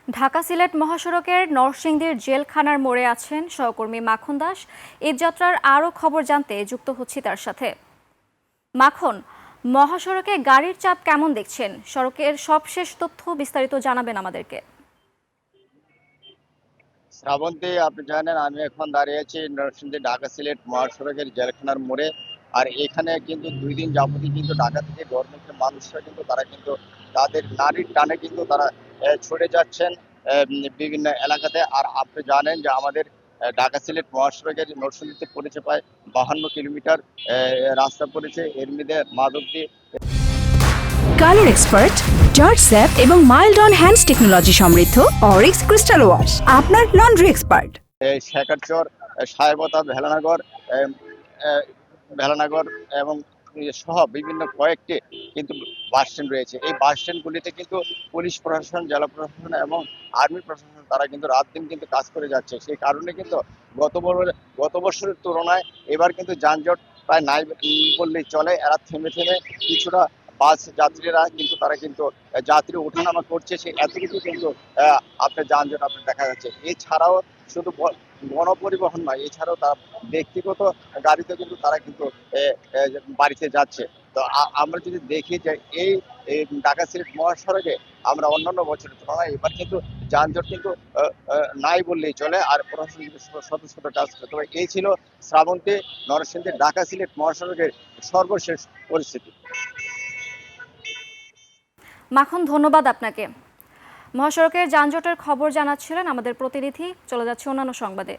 ঢাকা সিলেট মহাসড়কের নরসিংদীর জেলখানার মোড়ে আছেন সহকর্মী মাখন দাস। ঈদযাত্রার আরও খবর জানতে যুক্ত হচ্ছি তার সাথে। মাখন, মহাসড়কে গাড়ির চাপ কেমন দেখছেন? সড়কের সবশেষ তথ্য বিস্তারিত জানাবেন আমাদেরকে। শ্রাবন্তী, আপনি জানেন আমি এখন দাঁড়িয়ে আছি নরসিংদী ঢাকা সিলেট মহাসড়কের জেলখানার মোড়ে। আর এখানে কিন্তু 2 দিন যাবতই কিন্তু ঢাকা থেকে গভর্নমেন্টের মানুষরা কিন্তু তারা কিন্তু তাদের নারীর টানে কিন্তু তারা ছুটে যাচ্ছেন বিভিন্ন এলাকাতে। আর আপনি জানেন যে আমাদের ঢাকা সিলেট মহাসড়কের নরসিংদীতে পড়েছে প্রায় 52 কিলোমিটার রাস্তা পড়েছে। এর মধ্যে Madhabdi colour expert, George sap এবং মাইল্ড অন হ্যান্ডস টেকনোলজি সমৃদ্ধ অরিক্স ক্রিস্টাল ওয়াশ আপনার লন্ড্রি এক্সপার্ট। শেখারচর, সাহেবতা, আহ, আহ, ভেলানগর এবং সহ বিভিন্ন কয়েকটি কিন্তু বাস স্ট্যান্ড রয়েছে। এই বাস স্ট্যান্ডগুলিতে কিন্তু পুলিশ প্রশাসন, জেলা প্রশাসন এবং আর্মি প্রশাসন তারা কিন্তু রাত দিন কিন্তু কাজ করে যাচ্ছে। সেই কারণে কিন্তু গত বছরের তুলনায় এবার কিন্তু যানজট প্রায় নাই বললেই চলে। এরা থেমে থেমে কিছুটা বাস যাত্রীরা কিন্তু তারা কিন্তু যাত্রী ওঠানামা করছে, সেই এতটুকু কিন্তু আপনার যানজট আপনার দেখা যাচ্ছে। এছাড়াও শুধু গণপরিবহন নয়, এছাড়াও তারা ব্যক্তিগত গাড়িতে কিন্তু তারা কিন্তু বাড়িতে যাচ্ছে। তো আমরা যদি দেখি যে এই ঢাকা সিলেট মহাসড়কে আমরা অন্যান্য বছরের তুলনায় এবার কিন্তু যানজট কিন্তু নাই বললেই চলে। আর প্রশাসন কিন্তু শত শত কাজ করে। তবে এই ছিল শ্রাবন্তী, নরসিংদী ঢাকা সিলেট মহাসড়কের সর্বশেষ পরিস্থিতি। মাখন, ধন্যবাদ আপনাকে। মহাসড়কের যানজটের খবর জানাচ্ছিলেন আমাদের প্রতিনিধি। চলে যাচ্ছে অন্যান্য সংবাদে।